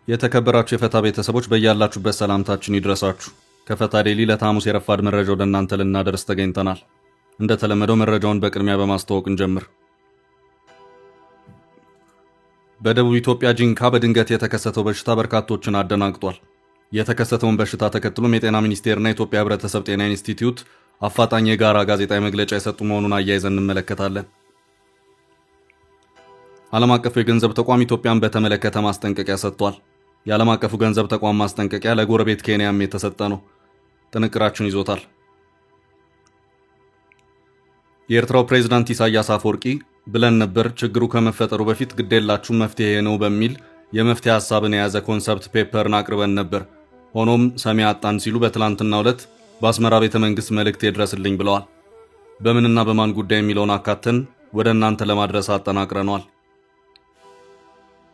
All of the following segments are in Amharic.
የተከበራችሁ የፈታ ቤተሰቦች በእያላችሁበት ሰላምታችን ይድረሳችሁ። ከፈታ ዴሊ ለሐሙስ የረፋድ መረጃ ወደ እናንተ ልናደርስ ተገኝተናል። እንደተለመደው መረጃውን በቅድሚያ በማስተዋወቅ እንጀምር። በደቡብ ኢትዮጵያ ጂንካ በድንገት የተከሰተው በሽታ በርካቶችን አደናግጧል። የተከሰተውን በሽታ ተከትሎም የጤና ሚኒስቴርና የኢትዮጵያ ህብረተሰብ ጤና ኢንስቲትዩት አፋጣኝ የጋራ ጋዜጣዊ መግለጫ የሰጡ መሆኑን አያይዘን እንመለከታለን። ዓለም አቀፉ የገንዘብ ተቋም ኢትዮጵያን በተመለከተ ማስጠንቀቂያ ሰጥቷል። የዓለም አቀፉ ገንዘብ ተቋም ማስጠንቀቂያ ለጎረቤት ኬንያም የተሰጠ ነው። ጥንቅራችን ይዞታል። የኤርትራው ፕሬዝዳንት ኢሳያስ አፈወርቂ ብለን ነበር ችግሩ ከመፈጠሩ በፊት ግዴላችሁ መፍትሄ ነው በሚል የመፍትሄ ሐሳብን የያዘ ኮንሰፕት ፔፐርን አቅርበን ነበር። ሆኖም ሰሚ አጣን ሲሉ በትላንትናው ዕለት በአስመራ ቤተ መንግስት መልእክት ይድረስልኝ ብለዋል። በምንና በማን ጉዳይ የሚለውን አካተን ወደ እናንተ ለማድረስ አጠናቅረናል።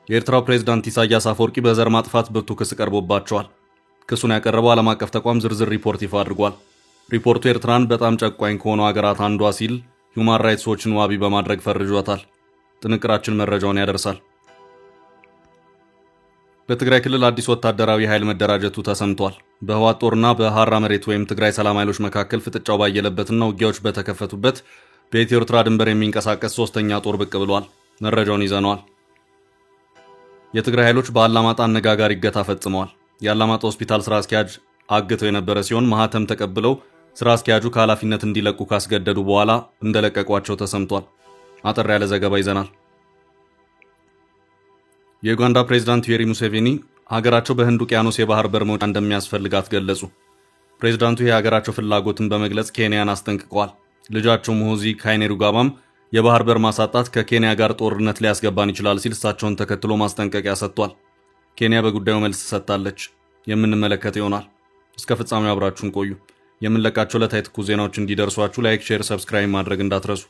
የኤርትራው ፕሬዝዳንት ኢሳያስ አፈወርቂ በዘር ማጥፋት ብርቱ ክስ ቀርቦባቸዋል። ክሱን ያቀረበው ዓለም አቀፍ ተቋም ዝርዝር ሪፖርት ይፋ አድርጓል። ሪፖርቱ ኤርትራን በጣም ጨቋኝ ከሆኑ ሀገራት አንዷ ሲል ሁማን ራይትስ ዎችን ዋቢ በማድረግ ፈርጇታል። ጥንቅራችን መረጃውን ያደርሳል። በትግራይ ክልል አዲስ ወታደራዊ ኃይል መደራጀቱ ተሰምቷል። በህወሓት ጦርና በሐራ መሬት ወይም ትግራይ ሰላም ኃይሎች መካከል ፍጥጫው ባየለበትና ውጊያዎች በተከፈቱበት በኢትዮ ኤርትራ ድንበር የሚንቀሳቀስ ሶስተኛ ጦር ብቅ ብሏል። መረጃውን ይዘነዋል። የትግራይ ኃይሎች በአላማጣ አነጋጋሪ እገታ ፈጽመዋል። የአላማጣ ሆስፒታል ስራ አስኪያጅ አግተው የነበረ ሲሆን ማህተም ተቀብለው ስራ አስኪያጁ ከኃላፊነት እንዲለቁ ካስገደዱ በኋላ እንደለቀቋቸው ተሰምቷል። አጠር ያለ ዘገባ ይዘናል። የኡጋንዳ ፕሬዝዳንት ዩዌሪ ሙሴቬኒ ሀገራቸው በህንድ ውቅያኖስ የባህር በር መውጫ እንደሚያስፈልጋት ገለጹ። ፕሬዝዳንቱ የሀገራቸው ፍላጎትን በመግለጽ ኬንያን አስጠንቅቀዋል። ልጃቸው ሙሆዚ ካይኔሩጋባም የባህር በር ማሳጣት ከኬንያ ጋር ጦርነት ሊያስገባን ይችላል ሲል እሳቸውን ተከትሎ ማስጠንቀቂያ ሰጥቷል። ኬንያ በጉዳዩ መልስ ሰጥታለች። የምንመለከተው ይሆናል። እስከ ፍጻሜው አብራችሁን ቆዩ። የምንለቃቸው ለታይ ትኩስ ዜናዎች እንዲደርሷችሁ ላይክ፣ ሼር፣ ሰብስክራይብ ማድረግ እንዳትረሱ።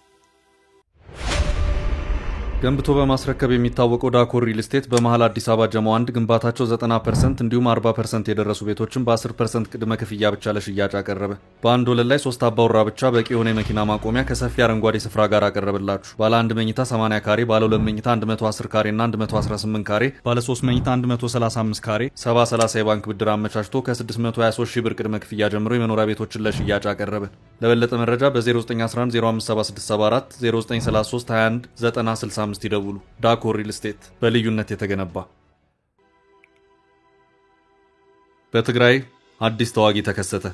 ገንብቶ በማስረከብ የሚታወቀው ዳኮር ሪል ስቴት በመሃል አዲስ አበባ ጀሞ 1 ግንባታቸው 90% እንዲሁም 40% የደረሱ ቤቶችን በ10% ቅድመ ክፍያ ብቻ ለሽያጭ አቀረበ። በአንድ ወለል ላይ 3 አባወራ ብቻ በቂ የሆነ የመኪና ማቆሚያ ከሰፊ አረንጓዴ ስፍራ ጋር አቀረበላችሁ። ባለ 1 መኝታ 80 ካሬ፣ ባለ 2 መኝታ 110 ካሬ እና 118 ካሬ፣ ባለ 3 መኝታ 135 ካሬ 70/30 የባንክ ብድር አመቻችቶ ከ623 ሺህ ብር ቅድመ ክፍያ ጀምሮ የመኖሪያ ቤቶችን ለሽያጭ አቀረበ። ለበለጠ መረጃ በ0911 057674 0933 21 9065 ይደውሉ። ዳኮር ሪል ስቴት በልዩነት የተገነባ። በትግራይ አዲስ ተዋጊ ተከሰተ።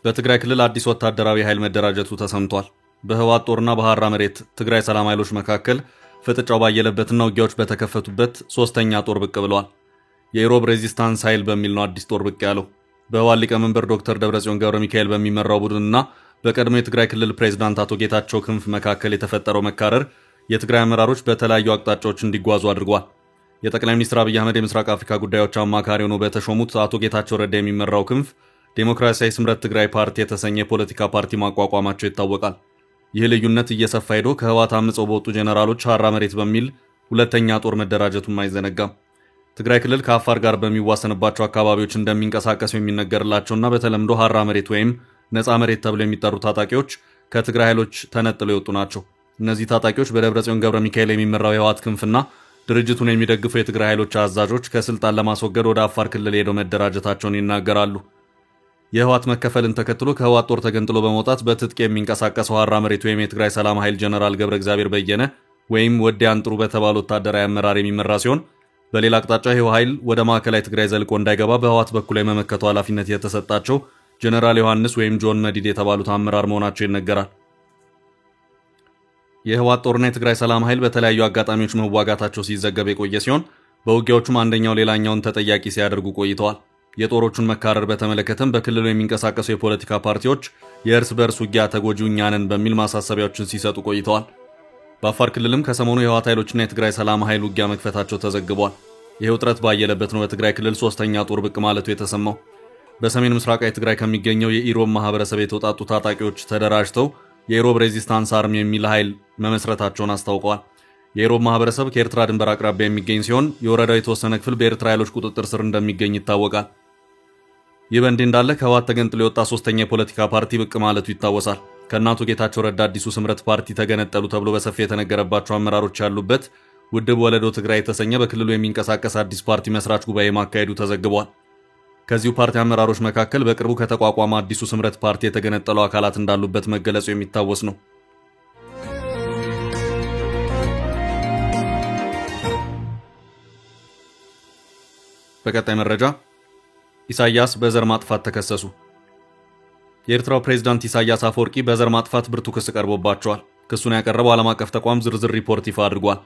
በትግራይ ክልል አዲስ ወታደራዊ ኃይል መደራጀቱ ተሰምቷል። በህወሓት ጦርና በሐራ መሬት ትግራይ ሰላም ኃይሎች መካከል ፍጥጫው ባየለበትና ውጊያዎች በተከፈቱበት ሶስተኛ ጦር ብቅ ብለዋል። የኢሮብ ሬዚስታንስ ኃይል በሚል ነው አዲስ ጦር ብቅ ያለው። በህወሓት ሊቀመንበር ዶክተር ደብረጽዮን ገብረ ሚካኤል በሚመራው ቡድንና በቀድሞ የትግራይ ክልል ፕሬዝዳንት አቶ ጌታቸው ክንፍ መካከል የተፈጠረው መካረር የትግራይ አመራሮች በተለያዩ አቅጣጫዎች እንዲጓዙ አድርጓል። የጠቅላይ ሚኒስትር አብይ አህመድ የምስራቅ አፍሪካ ጉዳዮች አማካሪ ሆነው በተሾሙት አቶ ጌታቸው ረዳ የሚመራው ክንፍ ዴሞክራሲያዊ ስምረት ትግራይ ፓርቲ የተሰኘ የፖለቲካ ፓርቲ ማቋቋማቸው ይታወቃል። ይህ ልዩነት እየሰፋ ሄዶ ከህወሓት አምፀው በወጡ ጄኔራሎች ሐራ መሬት በሚል ሁለተኛ ጦር መደራጀቱም አይዘነጋም። ትግራይ ክልል ከአፋር ጋር በሚዋሰንባቸው አካባቢዎች እንደሚንቀሳቀሱ የሚነገርላቸውና በተለምዶ ሐራ መሬት ወይም ነፃ መሬት ተብለው የሚጠሩ ታጣቂዎች ከትግራይ ኃይሎች ተነጥለው የወጡ ናቸው። እነዚህ ታጣቂዎች በደብረጽዮን ገብረ ሚካኤል የሚመራው የህወሓት ክንፍና ድርጅቱን የሚደግፉ የትግራይ ኃይሎች አዛዦች ከስልጣን ለማስወገድ ወደ አፋር ክልል ሄደው መደራጀታቸውን ይናገራሉ። የህወሓት መከፈልን ተከትሎ ከህወሓት ጦር ተገንጥሎ በመውጣት በትጥቅ የሚንቀሳቀሰው ሐራ መሬት ወይም የትግራይ ሰላም ኃይል ጀነራል ገብረ እግዚአብሔር በየነ ወይም ወዲያን ጥሩ በተባለ ወታደራዊ አመራር የሚመራ ሲሆን በሌላ አቅጣጫ ይህ ኃይል ወደ ማዕከላዊ ትግራይ ዘልቆ እንዳይገባ በህወሓት በኩል የመመከቱ ኃላፊነት የተሰጣቸው ጀነራል ዮሐንስ ወይም ጆን መዲድ የተባሉት አመራር መሆናቸው ይነገራል። የህወሓት ጦርና የትግራይ ሰላም ኃይል በተለያዩ አጋጣሚዎች መዋጋታቸው ሲዘገብ የቆየ ሲሆን በውጊያዎቹም አንደኛው ሌላኛውን ተጠያቂ ሲያደርጉ ቆይተዋል። የጦሮቹን መካረር በተመለከተም በክልሉ የሚንቀሳቀሱ የፖለቲካ ፓርቲዎች የእርስ በርስ ውጊያ ተጎጂው እኛ ነን በሚል ማሳሰቢያዎችን ሲሰጡ ቆይተዋል። በአፋር ክልልም ከሰሞኑ የህወሓት ኃይሎችና የትግራይ ሰላም ኃይል ውጊያ መክፈታቸው ተዘግቧል። ይህ ውጥረት ባየለበት ነው በትግራይ ክልል ሶስተኛ ጦር ብቅ ማለቱ የተሰማው። በሰሜን ምስራቃዊ ትግራይ ከሚገኘው የኢሮብ ማህበረሰብ የተውጣጡ ታጣቂዎች ተደራጅተው የኢሮብ ሬዚስታንስ አርሚ የሚል ኃይል መመስረታቸውን አስታውቀዋል። የኢሮብ ማህበረሰብ ከኤርትራ ድንበር አቅራቢያ የሚገኝ ሲሆን የወረዳው የተወሰነ ክፍል በኤርትራ ኃይሎች ቁጥጥር ስር እንደሚገኝ ይታወቃል። ይህ በእንዲህ እንዳለ ከህወሓት ተገንጥሎ የወጣ ሶስተኛ የፖለቲካ ፓርቲ ብቅ ማለቱ ይታወሳል። ከእናቱ ጌታቸው ረዳ አዲሱ ስምረት ፓርቲ ተገነጠሉ ተብሎ በሰፊ የተነገረባቸው አመራሮች ያሉበት ውድብ ወለዶ ትግራይ የተሰኘ በክልሉ የሚንቀሳቀስ አዲስ ፓርቲ መስራች ጉባኤ ማካሄዱ ተዘግቧል። ከዚሁ ፓርቲ አመራሮች መካከል በቅርቡ ከተቋቋመ አዲሱ ስምረት ፓርቲ የተገነጠሉ አካላት እንዳሉበት መገለጹ የሚታወስ ነው። በቀጣይ መረጃ ኢሳያስ በዘር ማጥፋት ተከሰሱ። የኤርትራው ፕሬዝዳንት ኢሳያስ አፈወርቂ በዘር ማጥፋት ብርቱ ክስ ቀርቦባቸዋል። ክሱን ያቀረበው ዓለም አቀፍ ተቋም ዝርዝር ሪፖርት ይፋ አድርጓል።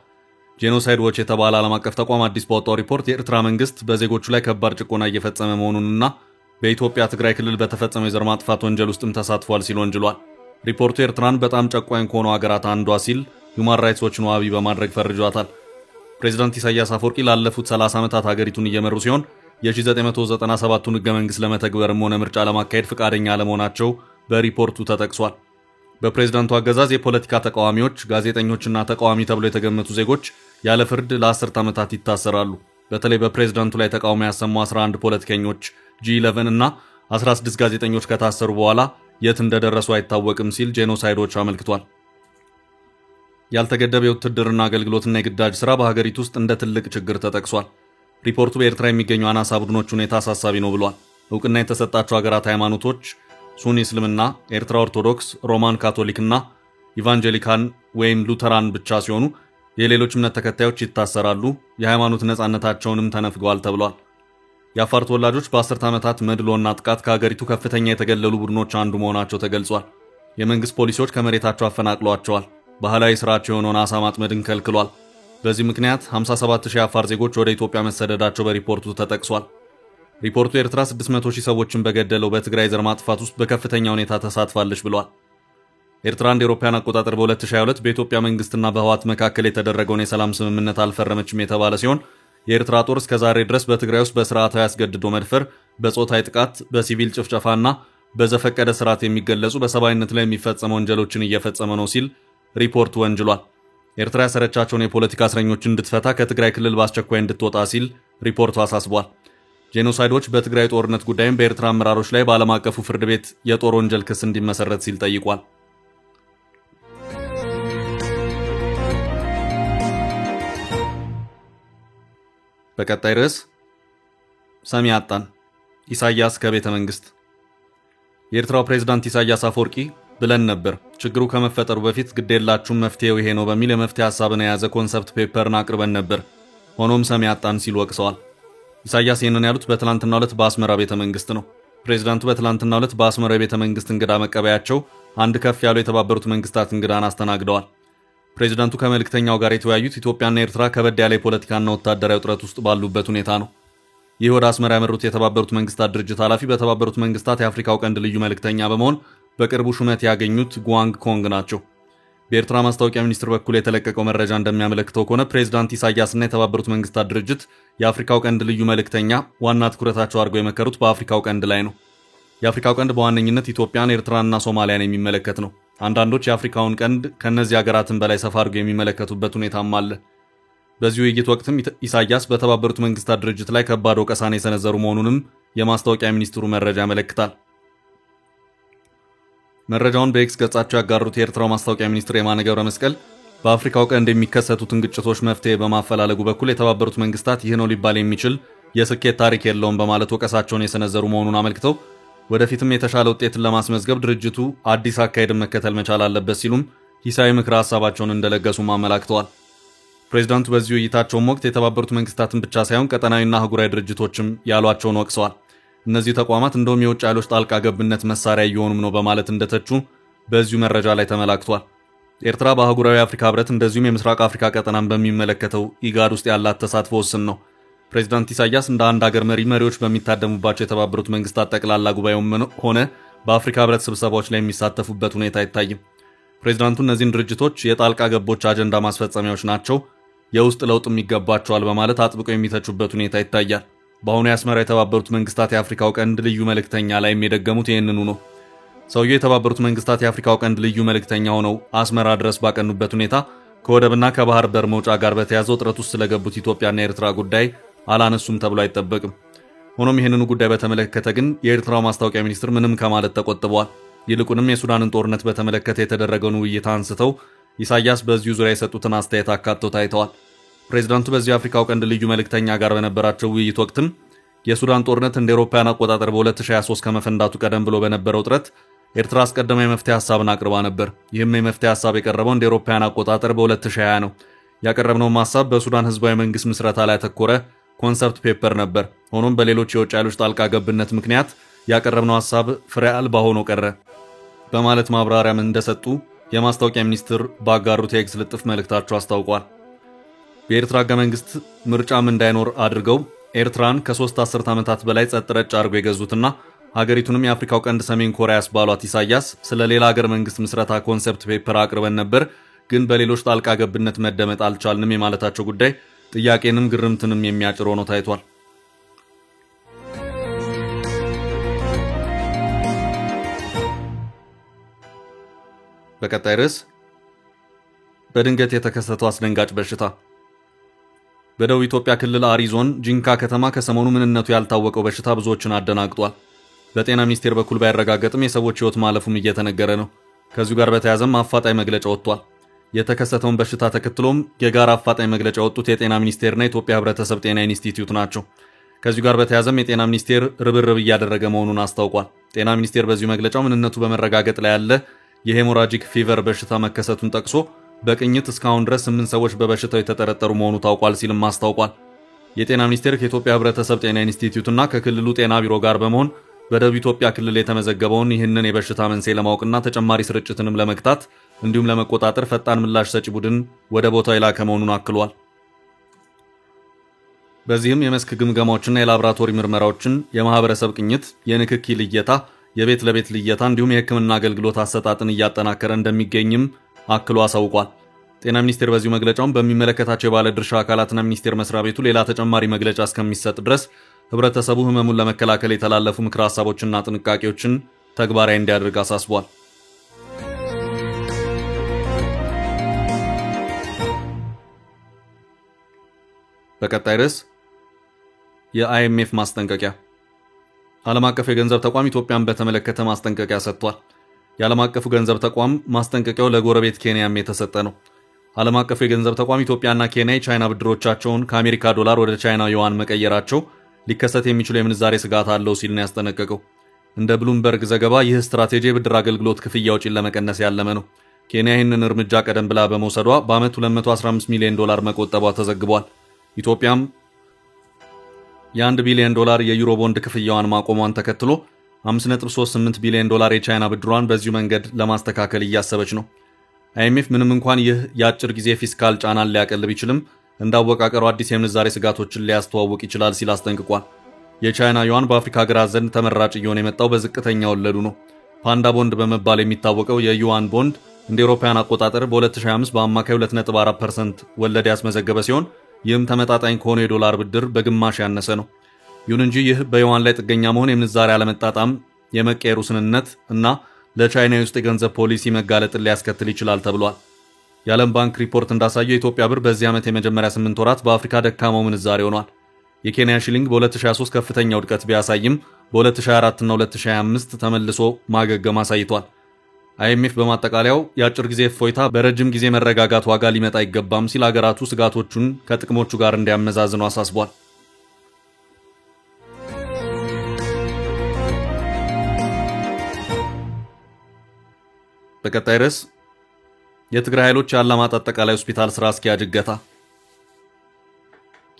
ጄኖሳይድ ዎች የተባለ ዓለም አቀፍ ተቋም አዲስ ባወጣው ሪፖርት የኤርትራ መንግስት በዜጎቹ ላይ ከባድ ጭቆና እየፈጸመ መሆኑንና በኢትዮጵያ ትግራይ ክልል በተፈጸመው የዘር ማጥፋት ወንጀል ውስጥም ተሳትፏል ሲል ወንጅሏል። ሪፖርቱ ኤርትራን በጣም ጨቋኝ ከሆኑ ሀገራት አንዷ ሲል ሁማን ራይትስ ዎችን ዋቢ በማድረግ ፈርጇታል። ፕሬዝዳንት ኢሳያስ አፈወርቂ ላለፉት 30 ዓመታት ሀገሪቱን እየመሩ ሲሆን የ1997ቱን ህገ መንግስት ለመተግበርም ሆነ ምርጫ ለማካሄድ ፈቃደኛ አለመሆናቸው በሪፖርቱ ተጠቅሷል። በፕሬዝዳንቱ አገዛዝ የፖለቲካ ተቃዋሚዎች፣ ጋዜጠኞችና ተቃዋሚ ተብሎ የተገመቱ ዜጎች ያለ ፍርድ ለ10 ዓመታት ይታሰራሉ። በተለይ በፕሬዝዳንቱ ላይ ተቃውሞ ያሰሙ 11 ፖለቲከኞች፣ G11 እና 16 ጋዜጠኞች ከታሰሩ በኋላ የት እንደደረሱ አይታወቅም ሲል ጄኖሳይድ ዎች አመልክቷል። ያልተገደበ የውትድርና አገልግሎትና የግዳጅ ስራ በሀገሪቱ ውስጥ እንደ ትልቅ ችግር ተጠቅሷል። ሪፖርቱ በኤርትራ የሚገኙ አናሳ ቡድኖች ሁኔታ አሳሳቢ ነው ብሏል። እውቅና የተሰጣቸው ሀገራት ሃይማኖቶች ሱኒ እስልምና፣ ኤርትራ ኦርቶዶክስ፣ ሮማን ካቶሊክና ኢቫንጀሊካን ወይም ሉተራን ብቻ ሲሆኑ የሌሎች እምነት ተከታዮች ይታሰራሉ፣ የሃይማኖት ነጻነታቸውንም ተነፍገዋል ተብሏል። የአፋር ተወላጆች በ10 ዓመታት መድሎና ጥቃት ከሀገሪቱ ከፍተኛ የተገለሉ ቡድኖች አንዱ መሆናቸው ተገልጿል። የመንግስት ፖሊሲዎች ከመሬታቸው አፈናቅለዋቸዋል። ባህላዊ ስራቸው የሆነውን አሳ ማጥመድን ከልክሏል። በዚህ ምክንያት 57000 አፋር ዜጎች ወደ ኢትዮጵያ መሰደዳቸው በሪፖርቱ ተጠቅሷል። ሪፖርቱ ኤርትራ 600,000 ሰዎችን በገደለው በትግራይ ዘር ማጥፋት ውስጥ በከፍተኛ ሁኔታ ተሳትፋለች ብሏል። ኤርትራ እንደ አውሮፓውያን አቆጣጠር በ2022 በኢትዮጵያ መንግስትና በህወሓት መካከል የተደረገውን የሰላም ስምምነት አልፈረመችም የተባለ ሲሆን የኤርትራ ጦር እስከ ዛሬ ድረስ በትግራይ ውስጥ በስርዓታዊ አስገድዶ መድፈር፣ በጾታዊ ጥቃት፣ በሲቪል ጭፍጨፋና በዘፈቀደ ስርዓት የሚገለጹ በሰብአዊነት ላይ የሚፈጸሙ ወንጀሎችን እየፈጸመ ነው ሲል ሪፖርቱ ወንጅሏል። ኤርትራ ያሰረቻቸውን የፖለቲካ እስረኞችን እንድትፈታ ከትግራይ ክልል በአስቸኳይ እንድትወጣ ሲል ሪፖርቱ አሳስቧል። ጄኖሳይዶች በትግራይ ጦርነት ጉዳይም በኤርትራ አመራሮች ላይ በዓለም አቀፉ ፍርድ ቤት የጦር ወንጀል ክስ እንዲመሰረት ሲል ጠይቋል። በቀጣይ ርዕስ ሰሚ አጣን፣ ኢሳያስ ከቤተ መንግስት። የኤርትራው ፕሬዝዳንት ኢሳያስ አፈወርቂ ብለን ነበር ችግሩ ከመፈጠሩ በፊት ግዴላችሁም መፍትሄው ይሄ ነው በሚል የመፍትሄ ሐሳብን የያዘ ኮንሰፕት ፔፐርን አቅርበን ነበር፣ ሆኖም ሰሚ አጣን ሲሉ ወቅሰዋል። ኢሳያስ ይህንን ያሉት በትላንትናው ዕለት በአስመራ ቤተ መንግስት ነው። ፕሬዝዳንቱ በትላንትናው ዕለት በአስመራ ቤተ መንግስት እንግዳ መቀበያቸው አንድ ከፍ ያሉ የተባበሩት መንግስታት እንግዳን አስተናግደዋል። ፕሬዝዳንቱ ከመልእክተኛው ጋር የተወያዩት ኢትዮጵያና ኤርትራ ከበድ ያለ የፖለቲካና ወታደራዊ ውጥረት ውስጥ ባሉበት ሁኔታ ነው። ይህ ወደ አስመራ ያመሩት የተባበሩት መንግስታት ድርጅት ኃላፊ በተባበሩት መንግስታት የአፍሪካው ቀንድ ልዩ መልእክተኛ በመሆን በቅርቡ ሹመት ያገኙት ጉዋንግ ኮንግ ናቸው። በኤርትራ ማስታወቂያ ሚኒስቴር በኩል የተለቀቀው መረጃ እንደሚያመለክተው ከሆነ ፕሬዝዳንት ኢሳያስና የተባበሩት መንግስታት ድርጅት የአፍሪካው ቀንድ ልዩ መልእክተኛ ዋና ትኩረታቸው አድርገው የመከሩት በአፍሪካው ቀንድ ላይ ነው። የአፍሪካው ቀንድ በዋነኝነት ኢትዮጵያን፣ ኤርትራንና ሶማሊያን የሚመለከት ነው። አንዳንዶች የአፍሪካውን ቀንድ ከነዚህ ሀገራትን በላይ ሰፋ አድርገው የሚመለከቱበት ሁኔታም አለ። በዚህ ውይይት ወቅትም ኢሳያስ በተባበሩት መንግስታት ድርጅት ላይ ከባድ ወቀሳን የሰነዘሩ መሆኑንም የማስታወቂያ ሚኒስትሩ መረጃ ያመለክታል። መረጃውን በኤክስ ገጻቸው ያጋሩት የኤርትራው ማስታወቂያ ሚኒስትር የማነ ገብረ መስቀል በአፍሪካው ቀንድ የሚከሰቱትን ግጭቶች መፍትሄ በማፈላለጉ በኩል የተባበሩት መንግስታት ይህ ነው ሊባል የሚችል የስኬት ታሪክ የለውም በማለት ወቀሳቸውን የሰነዘሩ መሆኑን አመልክተው ወደፊትም የተሻለ ውጤትን ለማስመዝገብ ድርጅቱ አዲስ አካሄድን መከተል መቻል አለበት ሲሉም ሂሳዊ ምክረ ሐሳባቸውን እንደለገሱም አመላክተዋል። ፕሬዝዳንቱ በዚህ ውይይታቸውም ወቅት የተባበሩት መንግስታትን ብቻ ሳይሆን ቀጠናዊና አህጉራዊ ድርጅቶችም ያሏቸውን ወቅሰዋል። እነዚህ ተቋማት እንደውም የውጭ ኃይሎች ጣልቃ ገብነት መሳሪያ እየሆኑም ነው በማለት እንደተቹ በዚሁ መረጃ ላይ ተመላክቷል። ኤርትራ በአህጉራዊ አፍሪካ ህብረት እንደዚሁም የምስራቅ አፍሪካ ቀጠናን በሚመለከተው ኢጋድ ውስጥ ያላት ተሳትፎ ውስን ነው። ፕሬዝዳንት ኢሳያስ እንደ አንድ ሀገር መሪዎች በሚታደሙባቸው የተባበሩት መንግስታት ጠቅላላ ጉባኤውም ሆነ በአፍሪካ ህብረት ስብሰባዎች ላይ የሚሳተፉበት ሁኔታ አይታይም። ፕሬዝዳንቱ እነዚህን ድርጅቶች የጣልቃ ገቦች አጀንዳ ማስፈጸሚያዎች ናቸው፣ የውስጥ ለውጥም ይገባቸዋል በማለት አጥብቀው የሚተቹበት ሁኔታ ይታያል። በአሁኑ የአስመራ የተባበሩት መንግስታት የአፍሪካው ቀንድ ልዩ መልእክተኛ ላይ የሚደገሙት ይህንኑ ነው። ሰውየው የተባበሩት መንግስታት የአፍሪካው ቀንድ ልዩ መልእክተኛ ሆነው አስመራ ድረስ ባቀኑበት ሁኔታ ከወደብና ከባህር በር መውጫ ጋር በተያዘው ውጥረት ውስጥ ስለገቡት ኢትዮጵያና ኤርትራ ጉዳይ አላነሱም ተብሎ አይጠበቅም። ሆኖም ይህንኑ ጉዳይ በተመለከተ ግን የኤርትራው ማስታወቂያ ሚኒስትር ምንም ከማለት ተቆጥበዋል። ይልቁንም የሱዳንን ጦርነት በተመለከተ የተደረገውን ውይይት አንስተው ኢሳያስ በዚሁ ዙሪያ የሰጡትን አስተያየት አካተው ታይተዋል። ፕሬዝዳንቱ በዚህ የአፍሪካው ቀንድ ልዩ መልእክተኛ ጋር በነበራቸው ውይይት ወቅትም የሱዳን ጦርነት እንደ አውሮፓውያን አቆጣጠር በ2023 ከመፈንዳቱ ቀደም ብሎ በነበረው ጥረት ኤርትራ አስቀድማ የመፍትሄ ሐሳብን አቅርባ ነበር። ይህም የመፍትሄ ሐሳብ የቀረበው እንደ አውሮፓውያን አቆጣጠር በ2020 ነው። ያቀረብነውም ሐሳብ በሱዳን ህዝባዊ መንግስት ምስረታ ላይ ያተኮረ ኮንሰፕት ፔፐር ነበር። ሆኖም በሌሎች የውጭ ኃይሎች ጣልቃ ገብነት ምክንያት ያቀረብነው ሐሳብ ፍሬ አልባ ሆኖ ቀረ በማለት ማብራሪያም እንደሰጡ የማስታወቂያ ሚኒስትር ባጋሩት የኤክስ ልጥፍ መልእክታቸው አስታውቋል። በኤርትራ ህገ መንግስት ምርጫም እንዳይኖር አድርገው ኤርትራን ከ3 አስርት ዓመታት በላይ ጸጥ ረጭ አድርገው የገዙትና ሀገሪቱንም የአፍሪካው ቀንድ ሰሜን ኮሪያ ያስባሏት ኢሳያስ ስለ ሌላ ሀገር መንግስት ምስረታ ኮንሰፕት ፔፐር አቅርበን ነበር፣ ግን በሌሎች ጣልቃ ገብነት መደመጥ አልቻልንም የማለታቸው ጉዳይ ጥያቄንም ግርምትንም የሚያጭር ሆኖ ታይቷል። በቀጣይ ርዕስ በድንገት የተከሰተው አስደንጋጭ በሽታ። በደቡብ ኢትዮጵያ ክልል አሪ ዞን ጂንካ ከተማ ከሰሞኑ ምንነቱ ያልታወቀው በሽታ ብዙዎችን አደናግጧል። በጤና ሚኒስቴር በኩል ባይረጋገጥም የሰዎች ህይወት ማለፉም እየተነገረ ነው። ከዚሁ ጋር በተያያዘም አፋጣኝ መግለጫ ወጥቷል። የተከሰተውን በሽታ ተከትሎም የጋራ አፋጣኝ መግለጫ ወጡት የጤና ሚኒስቴርና የኢትዮጵያ ህብረተሰብ ጤና ኢንስቲትዩት ናቸው። ከዚሁ ጋር በተያያዘም የጤና ሚኒስቴር ርብርብ እያደረገ መሆኑን አስታውቋል። ጤና ሚኒስቴር በዚሁ መግለጫው ምንነቱ በመረጋገጥ ላይ ያለ የሄሞራጂክ ፊቨር በሽታ መከሰቱን ጠቅሶ በቅኝት እስካሁን ድረስ 8 ሰዎች በበሽታው የተጠረጠሩ መሆኑ ታውቋል ሲልም አስታውቋል። የጤና ሚኒስቴር ከኢትዮጵያ ህብረተሰብ ጤና ኢንስቲትዩትና ከክልሉ ጤና ቢሮ ጋር በመሆን በደቡብ ኢትዮጵያ ክልል የተመዘገበውን ይህንን የበሽታ መንስኤ ለማወቅና ተጨማሪ ስርጭትንም ለመግታት እንዲሁም ለመቆጣጠር ፈጣን ምላሽ ሰጪ ቡድን ወደ ቦታው የላከ መሆኑን አክሏል። በዚህም የመስክ ግምገማዎችና የላቦራቶሪ ምርመራዎችን፣ የማህበረሰብ ቅኝት፣ የንክኪ ልየታ፣ የቤት ለቤት ልየታ እንዲሁም የህክምና አገልግሎት አሰጣጥን እያጠናከረ እንደሚገኝም አክሎ አሳውቋል። ጤና ሚኒስቴር በዚሁ መግለጫውን በሚመለከታቸው የባለድርሻ አካላትና ሚኒስቴር መስሪያ ቤቱ ሌላ ተጨማሪ መግለጫ እስከሚሰጥ ድረስ ህብረተሰቡ ህመሙን ለመከላከል የተላለፉ ምክረ ሐሳቦችና ጥንቃቄዎችን ተግባራዊ እንዲያደርግ አሳስቧል። በቀጣይ ርዕስ የአይኤምኤፍ ማስጠንቀቂያ። ዓለም አቀፍ የገንዘብ ተቋም ኢትዮጵያን በተመለከተ ማስጠንቀቂያ ሰጥቷል። የዓለም አቀፉ ገንዘብ ተቋም ማስጠንቀቂያው ለጎረቤት ኬንያም የተሰጠ ነው። ዓለም አቀፉ የገንዘብ ተቋም ኢትዮጵያና ኬንያ የቻይና ብድሮቻቸውን ከአሜሪካ ዶላር ወደ ቻይና ዩዋን መቀየራቸው ሊከሰት የሚችሉ የምንዛሬ ስጋት አለው ሲል ነው ያስጠነቀቀው። እንደ ብሉምበርግ ዘገባ ይህ ስትራቴጂ የብድር አገልግሎት ክፍያ ወጪን ለመቀነስ ያለመ ነው። ኬንያ ይህንን እርምጃ ቀደም ብላ በመውሰዷ በዓመት $215 ሚሊዮን መቆጠቧ ተዘግቧል። ኢትዮጵያም የ$1 ቢሊዮን የዩሮ ቦንድ ክፍያዋን ማቆሟን ተከትሎ $5.38 ቢሊዮን የቻይና ብድሯን በዚሁ መንገድ ለማስተካከል እያሰበች ነው። አይኤምኤፍ ምንም እንኳን ይህ የአጭር ጊዜ ፊስካል ጫናን ሊያቀልብ ይችልም እንዳወቃቀሩ አዲስ የምንዛሬ ስጋቶችን ሊያስተዋውቅ ይችላል ሲል አስጠንቅቋል። የቻይና ዩዋን በአፍሪካ ሀገራት ዘንድ ተመራጭ እየሆነ የመጣው በዝቅተኛ ወለዱ ነው። ፓንዳ ቦንድ በመባል የሚታወቀው የዩዋን ቦንድ እንደ አውሮፓውያን አቆጣጠር በ2025 በአማካይ 2.4% ወለድ ያስመዘገበ ሲሆን ይህም ተመጣጣኝ ከሆነ የዶላር ብድር በግማሽ ያነሰ ነው። ይሁን እንጂ ይህ በዩዋን ላይ ጥገኛ መሆን የምንዛሬ አለመጣጣም፣ የመቀየሩ ስንነት እና ለቻይና የውስጥ የገንዘብ ፖሊሲ መጋለጥን ሊያስከትል ይችላል ተብሏል። የዓለም ባንክ ሪፖርት እንዳሳየው የኢትዮጵያ ብር በዚህ ዓመት የመጀመሪያ 8 ወራት በአፍሪካ ደካማው ምንዛሬ ሆኗል። የኬንያ ሺሊንግ በ2023 ከፍተኛ ውድቀት ቢያሳይም በ2024 እና 2025 ተመልሶ ማገገም አሳይቷል። አይኤምኤፍ በማጠቃለያው የአጭር ጊዜ እፎይታ በረጅም ጊዜ መረጋጋት ዋጋ ሊመጣ አይገባም ሲል ሀገራቱ ስጋቶቹን ከጥቅሞቹ ጋር እንዲያመዛዝኑ አሳስቧል። በቀጣይ ርዕስ የትግራይ ኃይሎች የአላማጣ አጠቃላይ ሆስፒታል ስራ አስኪያጅ እገታ።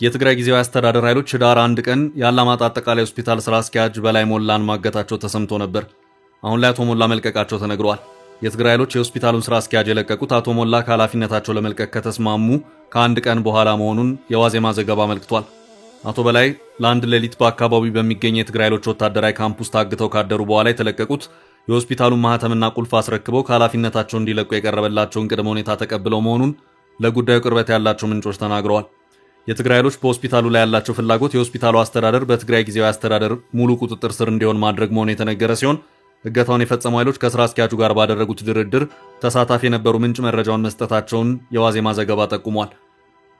የትግራይ ጊዜያዊ አስተዳደር ኃይሎች ህዳር 1 ቀን የአላማጣ አጠቃላይ ሆስፒታል ስራ አስኪያጅ በላይ ሞላን ማገታቸው ተሰምቶ ነበር። አሁን ላይ አቶ ሞላ መልቀቃቸው ተነግሯል። የትግራይ ኃይሎች የሆስፒታሉን ስራ አስኪያጅ የለቀቁት አቶ ሞላ ከኃላፊነታቸው ለመልቀቅ ከተስማሙ ከአንድ ቀን በኋላ መሆኑን የዋዜማ ዘገባ አመልክቷል። አቶ በላይ ለአንድ ሌሊት በአካባቢው በሚገኝ የትግራይ ኃይሎች ወታደራዊ ካምፕ ውስጥ ታግተው ካደሩ በኋላ የተለቀቁት የሆስፒታሉን ማህተምና ቁልፍ አስረክበው ከኃላፊነታቸው እንዲለቁ የቀረበላቸውን ቅድመ ሁኔታ ተቀብለው መሆኑን ለጉዳዩ ቅርበት ያላቸው ምንጮች ተናግረዋል። የትግራይ ኃይሎች በሆስፒታሉ ላይ ያላቸው ፍላጎት የሆስፒታሉ አስተዳደር በትግራይ ጊዜያዊ አስተዳደር ሙሉ ቁጥጥር ስር እንዲሆን ማድረግ መሆኑ የተነገረ ሲሆን እገታውን የፈጸሙ ኃይሎች ከስራ አስኪያጁ ጋር ባደረጉት ድርድር ተሳታፊ የነበሩ ምንጭ መረጃውን መስጠታቸውን የዋዜማ ዘገባ ጠቁሟል።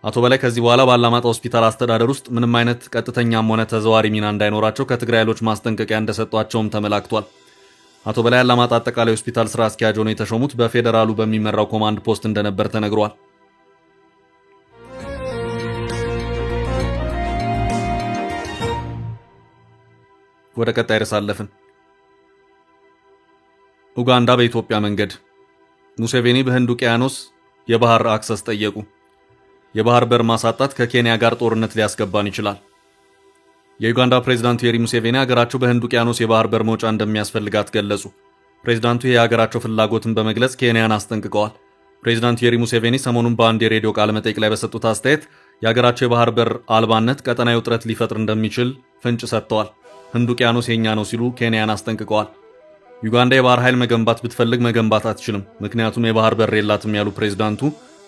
አቶ በላይ ከዚህ በኋላ ባላማጣ ሆስፒታል አስተዳደር ውስጥ ምንም አይነት ቀጥተኛም ሆነ ተዘዋሪ ሚና እንዳይኖራቸው ከትግራይ ኃይሎች ማስጠንቀቂያ እንደሰጧቸውም ተመላክቷል። አቶ በላይ አላማጣ አጠቃላይ ሆስፒታል ስራ አስኪያጅ ሆነው የተሾሙት በፌደራሉ በሚመራው ኮማንድ ፖስት እንደነበር ተነግሯል። ወደ ቀጣይ ርዕስ አለፍን። ኡጋንዳ በኢትዮጵያ መንገድ ሙሴቬኒ በህንድ ውቅያኖስ የባህር አክሰስ ጠየቁ። የባህር በር ማሳጣት ከኬንያ ጋር ጦርነት ሊያስገባን ይችላል። የዩጋንዳ ፕሬዝዳንት ዩዌሪ ሙሴቬኒ ሀገራቸው በህንድ ውቅያኖስ የባህር በር መውጫ እንደሚያስፈልጋት ገለጹ። ፕሬዝዳንቱ የሀገራቸው ፍላጎትን በመግለጽ ኬንያን አስጠንቅቀዋል። ፕሬዝዳንት ዩዌሪ ሙሴቬኒ ሰሞኑን በአንድ የሬዲዮ ቃለ መጠይቅ ላይ በሰጡት አስተያየት የሀገራቸው የባህር በር አልባነት ቀጠናዊ ውጥረት ሊፈጥር እንደሚችል ፍንጭ ሰጥተዋል። ህንድ ውቅያኖስ የኛ ነው ሲሉ ኬንያን አስጠንቅቀዋል። ዩጋንዳ የባህር ኃይል መገንባት ብትፈልግ መገንባት አትችልም፣ ምክንያቱም የባህር በር የላትም ያሉ ፕሬዝዳንቱ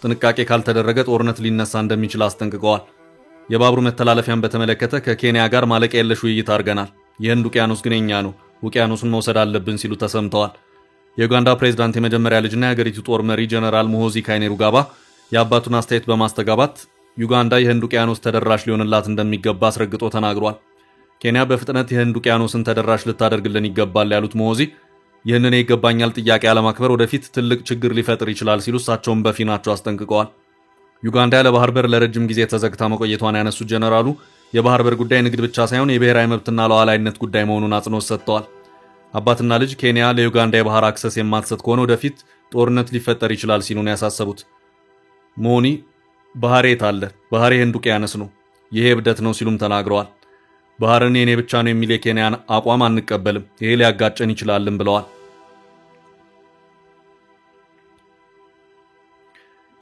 ጥንቃቄ ካልተደረገ ጦርነት ሊነሳ እንደሚችል አስጠንቅቀዋል። የባቡር መተላለፊያን በተመለከተ ከኬንያ ጋር ማለቂያ የለሽ ውይይት አድርገናል። የህንድ ውቅያኖስ ግን የኛ ነው፣ ውቅያኖሱን መውሰድ አለብን ሲሉ ተሰምተዋል። የዩጋንዳ ፕሬዝዳንት የመጀመሪያ ልጅና የሀገሪቱ ጦር መሪ ጀነራል ሙሆዚ ካይኔሩጋባ የአባቱን አስተያየት በማስተጋባት ዩጋንዳ የህንድ ውቅያኖስ ተደራሽ ሊሆንላት እንደሚገባ አስረግጦ ተናግሯል። ኬንያ በፍጥነት የህንድ ውቅያኖስን ተደራሽ ልታደርግልን ይገባል ያሉት ሙሆዚ ይህንን የይገባኛል ጥያቄ አለማክበር ወደፊት ትልቅ ችግር ሊፈጥር ይችላል ሲሉ እሳቸውን በፊናቸው አስጠንቅቀዋል። ዩጋንዳ ያለ ባህር በር ለረጅም ጊዜ ተዘግታ መቆየቷን ያነሱት ጀነራሉ የባህር በር ጉዳይ ንግድ ብቻ ሳይሆን የብሔራዊ መብትና ሉዓላዊነት ጉዳይ መሆኑን አጽንኦት ሰጥተዋል። አባትና ልጅ ኬንያ ለዩጋንዳ የባህር አክሰስ የማትሰጥ ከሆነ ወደፊት ጦርነት ሊፈጠር ይችላል ሲሉ ነው ያሳሰቡት። ሞኒ ባህር የት አለ? ባህር የህንድ ውቅያኖስ ነው፣ ይሄ እብደት ነው ሲሉም ተናግረዋል። ባህርን የኔ ብቻ ነው የሚል የኬንያን አቋም አንቀበልም፣ ይሄ ሊያጋጨን ይችላልም ብለዋል።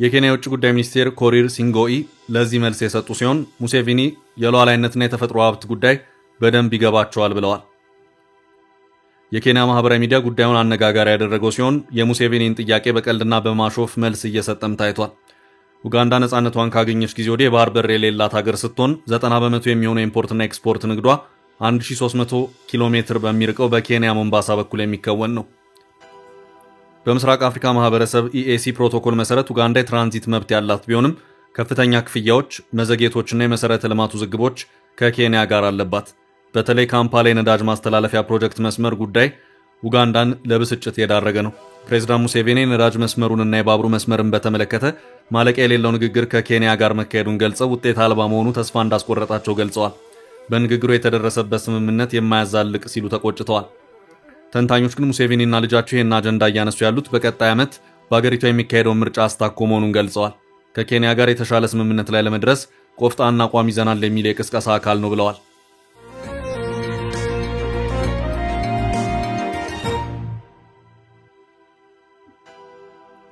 የኬንያ የውጭ ጉዳይ ሚኒስቴር ኮሪር ሲንጎኢ ለዚህ መልስ የሰጡ ሲሆን ሙሴቬኒ የሉዓላዊነትና የተፈጥሮ ሀብት ጉዳይ በደንብ ይገባቸዋል ብለዋል። የኬንያ ማህበራዊ ሚዲያ ጉዳዩን አነጋጋሪ ያደረገው ሲሆን የሙሴቬኒን ጥያቄ በቀልድና በማሾፍ መልስ እየሰጠም ታይቷል። ኡጋንዳ ነፃነቷን ካገኘች ጊዜ ወዲህ የባህር በር የሌላት ሀገር ስትሆን 90% የሚሆነው ኢምፖርትና ኤክስፖርት ንግዷ 1300 ኪሎ ሜትር በሚርቀው በኬንያ ሞምባሳ በኩል የሚከወን ነው። በምስራቅ አፍሪካ ማህበረሰብ ኢኤሲ ፕሮቶኮል መሰረት ኡጋንዳ የትራንዚት መብት ያላት ቢሆንም ከፍተኛ ክፍያዎች፣ መዘግየቶችና የመሰረተ ልማት ውዝግቦች ከኬንያ ጋር አለባት። በተለይ ካምፓላ የነዳጅ ማስተላለፊያ ፕሮጀክት መስመር ጉዳይ ኡጋንዳን ለብስጭት የዳረገ ነው። ፕሬዝዳንት ሙሴቬኒ ነዳጅ መስመሩንና የባቡር መስመርን በተመለከተ ማለቂያ የሌለው ንግግር ከኬንያ ጋር መካሄዱን ገልጸው ውጤት አልባ መሆኑ ተስፋ እንዳስቆረጣቸው ገልጸዋል። በንግግሩ የተደረሰበት ስምምነት የማያዛልቅ ሲሉ ተቆጭተዋል። ተንታኞች ግን ሙሴቬኒና ልጃቸው ይህን አጀንዳ እያነሱ ያሉት በቀጣይ ዓመት በአገሪቷ የሚካሄደውን ምርጫ አስታኮ መሆኑን ገልጸዋል። ከኬንያ ጋር የተሻለ ስምምነት ላይ ለመድረስ ቆፍጣና አቋም ይዘናል የሚል የቅስቀሳ አካል ነው ብለዋል።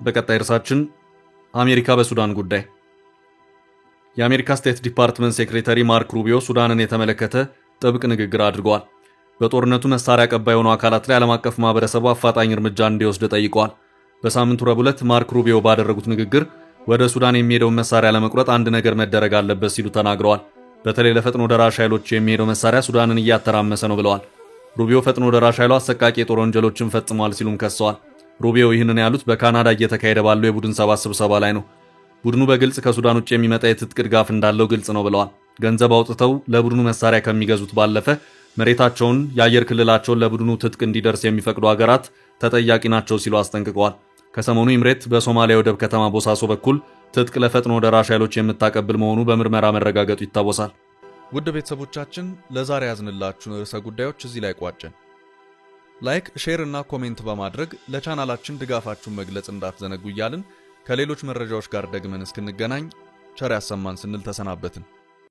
በቀጣይ ርዕሳችን አሜሪካ በሱዳን ጉዳይ። የአሜሪካ ስቴት ዲፓርትመንት ሴክሬታሪ ማርክ ሩቢዮ ሱዳንን የተመለከተ ጥብቅ ንግግር አድርገዋል። በጦርነቱ መሳሪያ አቀባይ የሆኑ አካላት ላይ ዓለም አቀፍ ማህበረሰቡ አፋጣኝ እርምጃ እንዲወስድ ጠይቀዋል። በሳምንቱ ረቡዕ ዕለት ማርክ ሩቢዮ ባደረጉት ንግግር ወደ ሱዳን የሚሄደውን መሳሪያ ለመቁረጥ አንድ ነገር መደረግ አለበት ሲሉ ተናግረዋል። በተለይ ለፈጥኖ ደራሽ ኃይሎች የሚሄደው መሳሪያ ሱዳንን እያተራመሰ ነው ብለዋል። ሩቢዮ ፈጥኖ ደራሽ ኃይሉ አሰቃቂ የጦር ወንጀሎችን ፈጽሟል ሲሉም ከሰዋል። ሩቢዮ ይህንን ያሉት በካናዳ እየተካሄደ ባለው የቡድን ሰባት ስብሰባ ላይ ነው። ቡድኑ በግልጽ ከሱዳን ውጭ የሚመጣ የትጥቅ ድጋፍ እንዳለው ግልጽ ነው ብለዋል። ገንዘብ አውጥተው ለቡድኑ መሳሪያ ከሚገዙት ባለፈ መሬታቸውን፣ የአየር ክልላቸውን ለቡድኑ ትጥቅ እንዲደርስ የሚፈቅዱ ሀገራት ተጠያቂ ናቸው ሲሉ አስጠንቅቀዋል። ከሰሞኑ ኢምሬት በሶማሊያ ወደብ ከተማ ቦሳሶ በኩል ትጥቅ ለፈጥኖ ደራሽ ኃይሎች የምታቀብል መሆኑ በምርመራ መረጋገጡ ይታወሳል። ውድ ቤተሰቦቻችን ለዛሬ ያዝንላችሁን ርዕሰ ጉዳዮች እዚህ ላይ ቋጨን። ላይክ፣ ሼር እና ኮሜንት በማድረግ ለቻናላችን ድጋፋችሁን መግለጽ እንዳትዘነጉ እያልን ከሌሎች መረጃዎች ጋር ደግመን እስክንገናኝ ቸር ያሰማን ስንል ተሰናበትን።